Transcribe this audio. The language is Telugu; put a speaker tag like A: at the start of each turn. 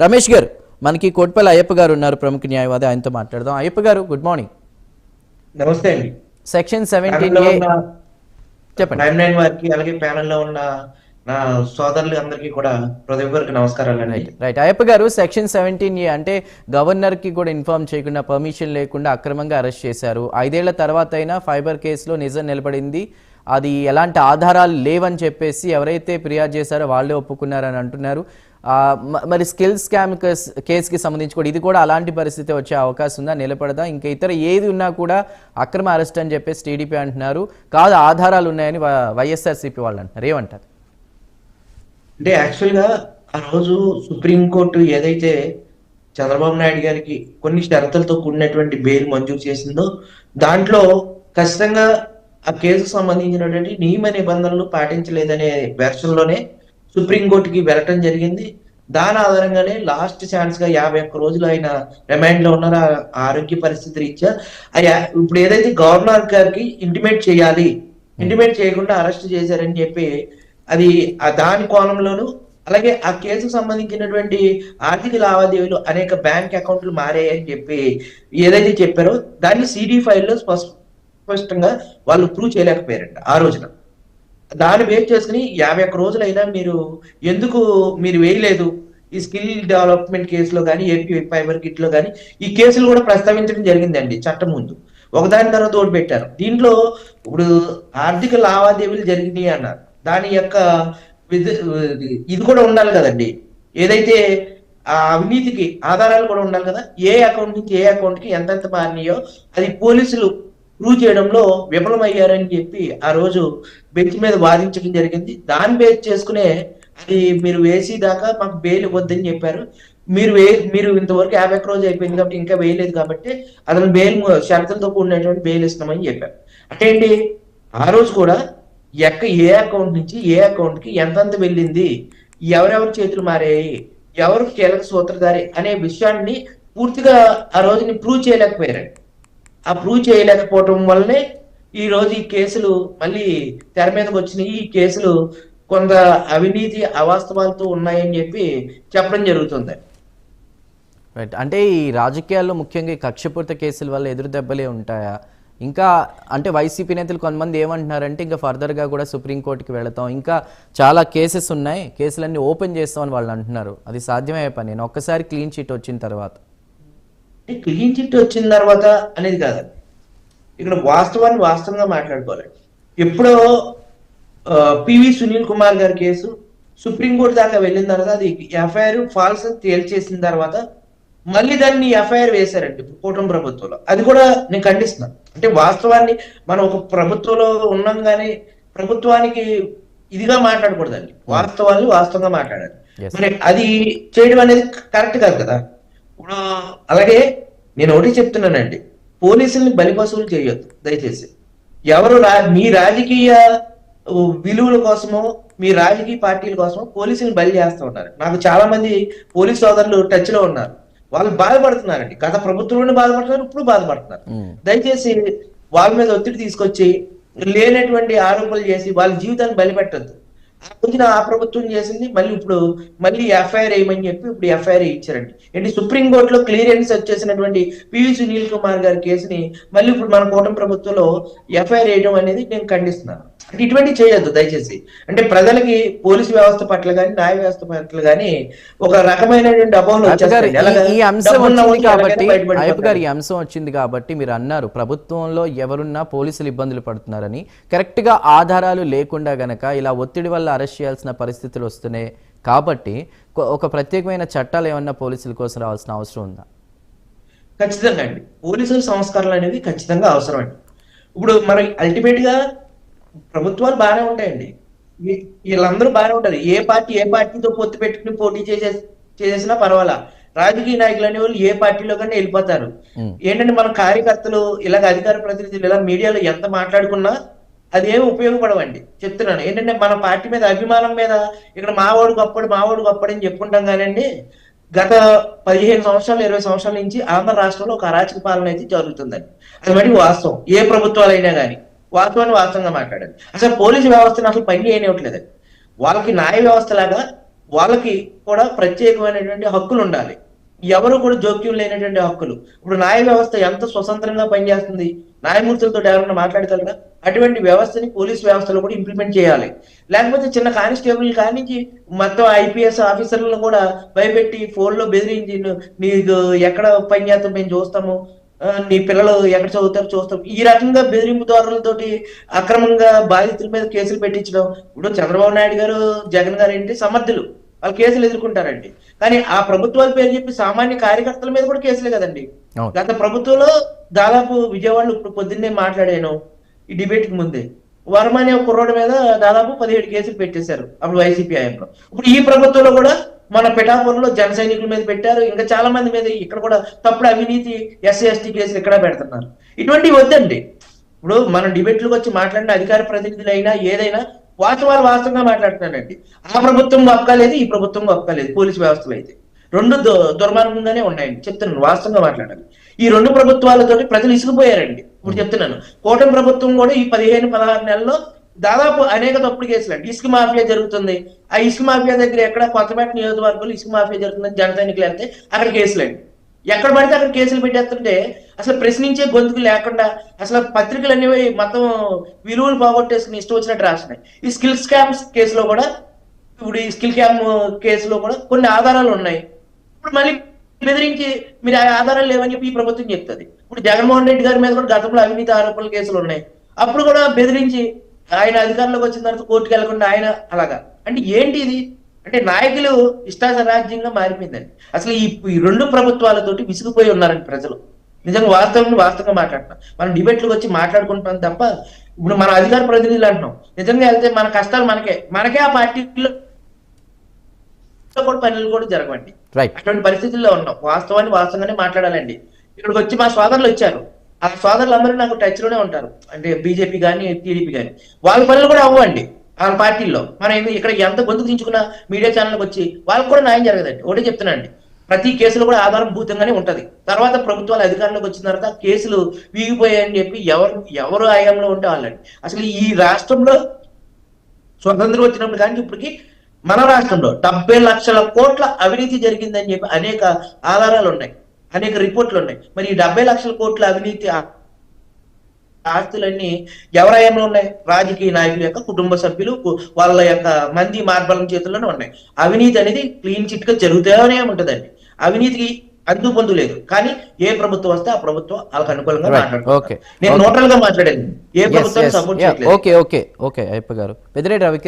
A: రమేష్ గారు, మనకి కోట్పల్లి అయ్యప్ప గారు ఉన్నారు, ప్రముఖ న్యాయవాది, ఆయనతో మాట్లాడదాం. అయ్యప్ప గారు, గుడ్ మార్నింగ్.
B: నమస్తే అండి.
A: సెక్షన్ 17A చెప్పండి.
B: ప్రైమ్ లైన్ వారికి అలాగే ప్యానెల్ లో ఉన్న నా సోదరులు అందరికీ కూడా హృదయపూర్వక నమస్కారాలు అండి.
A: రైట్ అయ్యప్ప గారు, సెక్షన్ 17A అంటే గవర్నర్ కి కూడా ఇన్ఫార్మ్ చేయకుండా, పర్మిషన్ లేకుండా అక్రమంగా అరెస్ట్ చేశారు. 5 ఏళ్ల తర్వాత అయినా ఫైబర్ కేసులో నిజం నిలబడింది, అది ఎలాంటి ఆధారాలు లేవని చెప్పేసి ఎవరైతే ఫిర్యాదు చేశారో వాళ్ళే ఒప్పుకున్నారని అంటున్నారు. మరి స్కిల్ స్కామ్ కేసుకి సంబంధించి కూడా ఇది కూడా అలాంటి పరిస్థితి వచ్చే అవకాశం ఉందా, నిలబడదా? ఇంకా ఇతర ఏది ఉన్నా కూడా అక్రమ అరెస్ట్ అని చెప్పేసి టీడీపీ అంటున్నారు. కాదు, ఆధారాలు ఉన్నాయని వైఎస్ఆర్సీపీ వాళ్ళు అంటున్నారు. ఏమంటారు?
B: అంటే యాక్చువల్గా ఆ రోజు సుప్రీంకోర్టు ఏదైతే చంద్రబాబు నాయుడు గారికి కొన్ని షరతులతో కూడినటువంటి బెయిల్ మంజూరు చేసిందో దాంట్లో ఖచ్చితంగా ఆ కేసుకు సంబంధించినటువంటి నియమ నిబంధనలు పాటించలేదనే వెర్షన్లోనే సుప్రీంకోర్టుకి వెళ్ళటం జరిగింది. దాని ఆధారంగానే లాస్ట్ ఛాన్స్ గా 51 రోజులు ఆయన రిమాండ్ లో ఉన్నారు. ఆరోగ్య పరిస్థితి రీత్యా ఇప్పుడు ఏదైతే గవర్నర్ గారికి ఇంటిమేట్ చేయాలి, ఇంటిమేట్ చేయకుండా అరెస్ట్ చేశారని చెప్పి అది దాని కోణంలోను, అలాగే ఆ కేసుకు సంబంధించినటువంటి ఆర్థిక లావాదేవీలు అనేక బ్యాంక్ అకౌంట్లు మారాయని చెప్పి ఏదైతే చెప్పారో దాన్ని సిడి ఫైల్లో స్పష్టంగా వాళ్ళు ప్రూవ్ చేయలేకపోయారంట ఆ రోజున. దాన్ని బేస్ చేసుకుని 51 రోజులైనా ఎందుకు మీరు వేయలేదు ఈ స్కిల్ డెవలప్మెంట్ కేసులో కానీ, ఏపీ ఫైబర్ కిట్ లో కానీ ఈ కేసులు కూడా ప్రస్తావించడం జరిగిందండి చట్టం ముందు. ఒకదాని తర్వాత ఒకటి పెట్టారు. దీంట్లో ఇప్పుడు ఆర్థిక లావాదేవీలు జరిగినాయి అన్నారు, దాని యొక్క ఇది కూడా ఉండాలి కదండి. ఏదైతే ఆ అవినీతికి ఆధారాలు కూడా ఉండాలి కదా. ఏ అకౌంట్ నుంచి ఏ అకౌంట్ కి ఎంతెంత మారినాయో అది పోలీసులు ప్రూవ్ చేయడంలో విఫలమయ్యారని చెప్పి ఆ రోజు బెంచ్ మీద వాదించడం జరిగింది. దాన్ని బేస్ చేసుకునే అది మీరు వేసి దాకా మాకు బెయిల్ ఇవ్వద్దని చెప్పారు. మీరు ఇంతవరకు 51 రోజు అయిపోయింది కాబట్టి ఇంకా వేయలేదు కాబట్టి అతను బెయిల్ షరతులతో కూడినటువంటి బెయిల్ ఇస్తున్నామని చెప్పారు. అంటే ఏంటి, ఆ రోజు కూడా ఏ అకౌంట్ నుంచి ఏ అకౌంట్ కి ఎంతెంత వెళ్ళింది, ఎవరెవరి చేతులు మారాయి, ఎవరు కీలక సూత్రధారి అనే విషయాన్ని పూర్తిగా ఆ రోజుని ప్రూవ్ చేయలేకపోయారండి. ఆ ప్రూవ్ చేయలేకపోవటం వల్లనే ఈ రోజు ఈ కేసులు మళ్ళీ తెర మీదకి వచ్చినాయి. ఈ కేసులు కొంత అవినీతి అవాస్తవాలతో ఉన్నాయని చెప్పి చెప్పడం జరుగుతుంది.
A: రైట్, అంటే ఈ రాజకీయాల్లో ముఖ్యంగా ఈ కక్షపూరిత కేసుల వల్ల ఎదురు దెబ్బలే ఉంటాయా? ఇంకా అంటే వైసీపీ నేతలు కొంతమంది ఏమంటున్నారంటే ఇంకా ఫర్దర్గా కూడా సుప్రీంకోర్టుకి వెళతాం, ఇంకా చాలా కేసెస్ ఉన్నాయి, కేసులన్నీ ఓపెన్ చేస్తామని వాళ్ళు అంటున్నారు. అది సాధ్యమయ్యే పని నేను ఒక్కసారి క్లీన్ చిట్ వచ్చిన తర్వాత?
B: క్లీన్ చిట్ వచ్చిన తర్వాత అనేది కాదండి, ఇక్కడ వాస్తవాన్ని వాస్తవంగా మాట్లాడుకోవాలండి. ఎప్పుడో పివి సునీల్ కుమార్ గారి కేసు సుప్రీంకోర్టు దాకా వెళ్ళిన తర్వాత అది ఎఫ్ఐఆర్ ఫాల్స్ అని తేల్చేసిన తర్వాత మళ్ళీ దాన్ని ఎఫ్ఐఆర్ వేశారండి కూటమి ప్రభుత్వంలో. అది కూడా నేను ఖండిస్తున్నాను. అంటే వాస్తవాన్ని మనం ఒక ప్రభుత్వంలో ఉన్నాం కానీ ప్రభుత్వానికి ఇదిగా మాట్లాడకూడదండి, వాస్తవాన్ని వాస్తవంగా మాట్లాడాలి. మరి అది చేయడం అనేది కరెక్ట్ కాదు కదా. ఇప్పుడు అలాగే నేను ఒకటి చెప్తున్నానండి, పోలీసుల్ని బలిపశువులు చేయొద్దు దయచేసి. ఎవరు మీ రాజకీయ విలువల కోసమో మీ రాజకీయ పార్టీల కోసమో పోలీసుల్ని బలి చేస్తూ ఉన్నారు. నాకు చాలా మంది పోలీస్ సోదరులు టచ్ లో ఉన్నారు, వాళ్ళు బాధపడుతున్నారండి. గత ప్రభుత్వంలోనే బాధపడుతున్నారు, ఇప్పుడు బాధపడుతున్నారు. దయచేసి వాళ్ళ మీద ఒత్తిడి తీసుకొచ్చి లేనటువంటి ఆరోపణలు చేసి వాళ్ళ జీవితాన్ని బలిపెట్టద్దు. ఆ రోజున ఆ ప్రభుత్వం చేసింది, మళ్ళీ ఎఫ్ఐఆర్ వేయమని చెప్పి ఇప్పుడు ఎఫ్ఐఆర్ ఇచ్చారండి. ఏంటి, సుప్రీంకోర్టులో క్లియరెన్స్ వచ్చేసినటువంటి పివి సునీల్ కుమార్ గారి కేసుని మళ్ళీ ఇప్పుడు మన కూటమి ప్రభుత్వంలో ఎఫ్ఐఆర్ వేయడం అనేది నేను ఖండిస్తున్నాను. అంటే ఇటువంటి చేయొద్దు దయచేసి. అంటే ప్రజలకి పోలీసు వ్యవస్థ పట్ల కానీ న్యాయ వ్యవస్థ పట్ల కానీ ఒక రకమైనటువంటి అపోహలు వచ్చేస్తాయి.
A: ఈ అంశం వచ్చింది కాబట్టి మీరు అన్నారు ప్రభుత్వంలో ఎవరున్నా పోలీసులు ఇబ్బందులు పడుతున్నారని. కరెక్ట్ గా ఆధారాలు లేకుండా గనక ఇలా ఒత్తిడి వల్ల అరెస్ట్ చేయాల్సిన పరిస్థితులు వస్తున్నాయి కాబట్టి ఒక ప్రత్యేకమైన చట్టాలు ఏమన్నా పోలీసుల కోసం రావాల్సిన అవసరం ఉందా?
B: ఖచ్చితంగా అండి, పోలీసుల సంస్కరణలు అనేది ఖచ్చితంగా అవసరం అండి. ఇప్పుడు మరి అల్టిమేట్ గా ప్రభుత్వాలు బాగానే ఉంటాయండి, వీళ్ళందరూ బాగానే ఉంటారు. ఏ పార్టీతో పొత్తు పెట్టుకుని పోటీ చేసినా పర్వాలా, రాజకీయ నాయకులు అనే వాళ్ళు ఏ పార్టీలో కానీ వెళ్ళిపోతారు. ఏంటంటే మన కార్యకర్తలు ఇలాగ అధికార ప్రతినిధులు ఇలా మీడియాలో ఎంత మాట్లాడుకున్నా అదేమి ఉపయోగపడవండి. చెప్తున్నాను ఏంటంటే మన పార్టీ మీద అభిమానం మీద ఇక్కడ మావాడు గొప్పడు అని చెప్పుకుంటాం కానండి. గత 15 సంవత్సరాలు 20 సంవత్సరాల నుంచి ఆంధ్ర రాష్ట్రంలో ఒక అరాచక పాలన అయితే జరుగుతుందండి. అది మరి వాస్తవం. ఏ ప్రభుత్వాలైనా కానీ వాస్తవాన్ని వాస్తవంగా మాట్లాడాలి. అసలు పోలీసు వ్యవస్థను అసలు పని చేయనివ్వట్లేదండి. వాళ్ళకి న్యాయ వ్యవస్థ లాగా వాళ్ళకి కూడా ప్రత్యేకమైనటువంటి హక్కులు ఉండాలి. ఎవరు కూడా జోక్యం లేనటువంటి హక్కులు. ఇప్పుడు న్యాయ వ్యవస్థ ఎంత స్వతంత్రంగా పనిచేస్తుంది, న్యాయమూర్తులతో ఎవరైనా మాట్లాడగలరా? అటువంటి వ్యవస్థని పోలీస్ వ్యవస్థలో కూడా ఇంప్లిమెంట్ చేయాలి. లేకపోతే చిన్న కానిస్టేబుల్ కానించి మొత్తం ఐపీఎస్ ఆఫీసర్లను కూడా భయపెట్టి ఫోన్లో బెదిరించి నీకు ఎక్కడ పని చేస్తాం మేము చూస్తాము, నీ పిల్లలు ఎక్కడ చదువుతారో చూస్తాం, ఈ రకంగా బెదిరింపు ధోరణులతోటి అక్రమంగా బాధితుల మీద కేసులు పెట్టించడం. ఇప్పుడు చంద్రబాబు నాయుడు గారు, జగన్ గారు ఏంటి సమర్థులు, వాళ్ళు కేసులు ఎదుర్కొంటారండి. కానీ ఆ ప్రభుత్వాల పేరు చెప్పి సామాన్య కార్యకర్తల మీద కూడా కేసులే కదండి.
A: అవును.
B: గత ప్రభుత్వంలో దాదాపు విజయవాడలో ఇప్పుడు పొద్దున్నే మాట్లాడాను ఈ డిబేట్ కి ముందే, వర్మ అనే ఒక కుర్రోడి మీద దాదాపు 17 కేసులు పెట్టేశారు అప్పుడు వైసీపీ హయాంలో. ఇప్పుడు ఈ ప్రభుత్వంలో కూడా మన పిఠాపురంలో జన సైనికుల మీద పెట్టారు, ఇంకా చాలా మంది మీద ఇక్కడ కూడా తప్పుడు అవినీతి ఎస్సీ ఎస్టీ కేసులు ఇక్కడ పెడుతున్నారు. ఇటువంటివి వద్దండి. ఇప్పుడు మనం డిబేట్లకు వచ్చి మాట్లాడిన అధికార ప్రతినిధులైనా ఏదైనా వాస్తవాలు వాస్తవంగా మాట్లాడుతున్నానండి. ఆ ప్రభుత్వం ఒప్పుకోలేదు, ఈ ప్రభుత్వం ఒప్పుకోలేదు. పోలీసు వ్యవస్థలు అయితే రెండు దుర్మార్గంగానే ఉన్నాయండి. చెప్తున్నాను, వాస్తవంగా మాట్లాడాలి. ఈ రెండు ప్రభుత్వాలతోటి ప్రజలు ఇసుకుపోయారండి. ఇప్పుడు చెప్తున్నాను, కూటమి ప్రభుత్వం కూడా ఈ 15-16 నెలల్లో దాదాపు అనేక తప్పుడు కేసులు అండి. ఇసుక మాఫియా జరుగుతుంది. ఆ ఇసుక మాఫియా దగ్గర ఎక్కడ కొత్తపేట నియోజకవర్గంలో ఇసుక మాఫియా జరుగుతుందని జన సైనికులు వెళ్తే అక్కడ కేసులు అండి. ఎక్కడ పడితే అక్కడ కేసులు పెట్టేస్తుంటే అసలు ప్రశ్నించే గొంతుకు లేకుండా అసలు పత్రికలు అనేవి మొత్తం విలువలు పోగొట్టేసుకుని ఇష్టం వచ్చినట్టు రాస్తున్నాయి. ఈ స్కిల్ స్కామ్స్ కేసులో కూడా, ఇప్పుడు ఈ స్కిల్ క్యామ్ కేసులో కూడా కొన్ని ఆధారాలు ఉన్నాయి. ఇప్పుడు మళ్ళీ బెదిరించి మీరు ఆ ఆధారాలు లేవని చెప్పి ఈ ప్రభుత్వం చెప్తుంది. ఇప్పుడు జగన్మోహన్ రెడ్డి గారి మీద కూడా గతంలో అవినీతి ఆరోపణల కేసులు ఉన్నాయి. అప్పుడు కూడా బెదిరించి ఆయన అధికారంలోకి వచ్చిన తర్వాత కోర్టుకు వెళ్లకుండా ఆయన అలాగా. అంటే ఏంటి ఇది? అంటే నాయకులు ఇష్టాసరాజ్యంగా మారిపోయిందండి. అసలు ఈ రెండు ప్రభుత్వాలతోటి విసిగిపోయి ఉన్నారండి ప్రజలు. నిజంగా వాస్తవంగా మాట్లాడుతున్నాం. మనం డిబేట్లకు వచ్చి మాట్లాడుకుంటాం తప్ప ఇప్పుడు మన అధికార ప్రతినిధులు అంటున్నాం. నిజంగా వెళ్తే మన కష్టాలు మనకే ఆ పార్టీలో కూడా పనులు కూడా జరగవండి. అటువంటి పరిస్థితుల్లో ఉన్నాం. వాస్తవంగానే మాట్లాడాలండి. ఇక్కడికి వచ్చి మా సోదరులు వచ్చారు. ఆ సోదరులు అందరూ నాకు టచ్ లోనే ఉంటారు. అంటే బీజేపీ కానీ టీడీపీ కానీ వాళ్ళ పనులు కూడా అవ్వండి వాళ్ళ పార్టీల్లో. మనం ఇక్కడ ఎంత గొంతు దించుకున్న మీడియా ఛానల్కి వచ్చి వాళ్ళకి కూడా న్యాయం జరగదండి. ఒకటే చెప్తున్నానండి, ప్రతి కేసులో కూడా ఆధారభూతంగానే ఉంటది. తర్వాత ప్రభుత్వాలు అధికారంలోకి వచ్చిన తర్వాత కేసులు వీగిపోయాయని చెప్పి ఎవరు ఆయంలో ఉంటే వాళ్ళండి. అసలు ఈ రాష్ట్రంలో స్వతంత్రం వచ్చినప్పుడు కానీ ఇప్పటికి మన రాష్ట్రంలో 70 లక్షల కోట్ల అవినీతి జరిగిందని చెప్పి అనేక ఆధారాలు ఉన్నాయి, అనేక రిపోర్ట్లు ఉన్నాయి. మరి ఈ 70 లక్షల కోట్ల అవినీతి ఆస్తులన్నీ ఎవరాయంలో ఉన్నాయి? రాజకీయ నాయకుల యొక్క కుటుంబ సభ్యులు, వాళ్ళ యొక్క మంది మార్బలం చేతుల్లోనే ఉన్నాయి. అవినీతి అనేది క్లీన్ చిట్ గా జరుగుతూనే ఉంటదండి. అవినీతికి అందు పొందు లేదు. కానీ ఏ ప్రభుత్వం వస్తే ఆ ప్రభుత్వం వాళ్ళకి అనుకూలంగా మాట్లాడుతుంది. నేను న్యూట్రల్ గా మాట్లాడాను, ఏ ప్రభుత్వం సపోర్ట్ చేయట్లేదు.
A: ఓకే అయ్యప్ప గారు, పెద్దిరెడ్డి రవికిరణ్